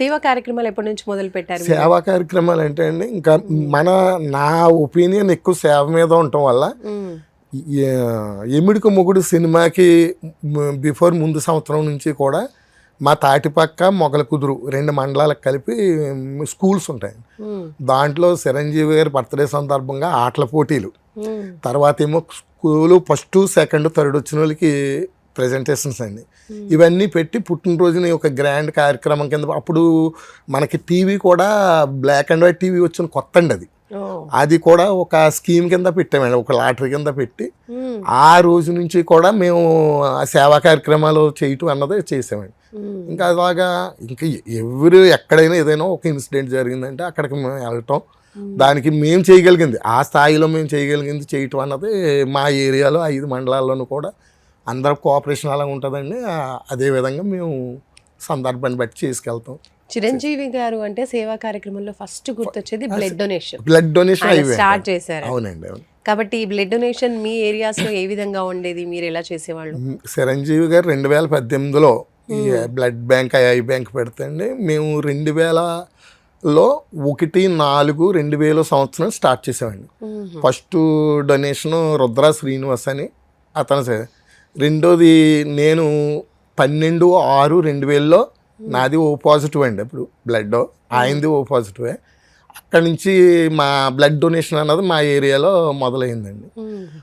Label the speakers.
Speaker 1: సేవా కార్యక్రమాలు ఎప్పటి నుంచి మొదలు పెట్టారు?
Speaker 2: సేవా కార్యక్రమాలు అంటే అండి ఇంకా నా ఒపీనియన్ ఎక్కువ సేవ మీద ఉండటం వల్ల ఎమిడికి మొగుడు సినిమాకి బిఫోర్ ముందు సంవత్సరం నుంచి కూడా మా తాటిపక్క మొగల కుదురు 2 మండలాలకు కలిపి స్కూల్స్ ఉంటాయి. దాంట్లో చిరంజీవి గారి బర్త్డే సందర్భంగా ఆటల పోటీలు, తర్వాత ఏమో స్కూలు 1st, 2nd, 3rd వచ్చిన వాళ్ళకి ప్రజెంటేషన్స్ అండి. ఇవన్నీ పెట్టి పుట్టినరోజుని ఒక గ్రాండ్ కార్యక్రమం కింద. అప్పుడు మనకి టీవీ కూడా బ్లాక్ అండ్ వైట్ టీవీ వచ్చిన కొత్త అండి అది. అది కూడా ఒక స్కీమ్ కింద పెట్టామండి, ఒక లాటరీ కింద పెట్టి ఆ రోజు నుంచి కూడా మేము ఆ సేవా కార్యక్రమాలు చేయటం అన్నది చేసామండి. ఇంకా అలాగా ఇంకా ఎక్కడైనా ఏదైనా ఒక ఇన్సిడెంట్ జరిగిందంటే అక్కడికి మేము వెళ్ళటం, దానికి మేము చేయగలిగింది ఆ స్థాయిలో మేము చేయగలిగింది చేయటం అన్నది మా ఏరియాలో 5 మండలాల్లోనూ కూడా అందరూ కోఆపరేషన్ అలా ఉంటుందండి. అదేవిధంగా మేము సందర్భాన్ని బట్టి చేసుకెళ్తాం.
Speaker 1: చిరంజీవి గారు అంటే సేవా కార్యక్రమంలో ఫస్ట్ గుర్తొచ్చేది బ్లడ్ డొనేషన్. స్టార్ట్ చేశారు.
Speaker 2: అవునండి, అవును.
Speaker 1: కాబట్టి ఈ బ్లడ్ డొనేషన్ మీ ఏరియాస్ లో ఏ విధంగా ఉండేది, మీరు ఎలా చేసేవాళ్ళు?
Speaker 2: చిరంజీవి గారు 2018లో ఈ బ్లడ్ బ్యాంక్, ఐ బ్యాంక్ పెడతండి. మేము 2000లో 1/4/2000 సంవత్సరం స్టార్ట్ చేసామండి. ఫస్ట్ డొనేషన్ రుద్ర శ్రీనివాస్ అని అతను. రెండోది నేను 12/6/2000లో నాది ఓ పాజిటివ్ అండి. అప్పుడు బ్లడ్ ఆయనది ఓ పాజిటివే. అక్కడి నుంచి మా బ్లడ్ డొనేషన్ అన్నది మా ఏరియాలో మొదలైందండి.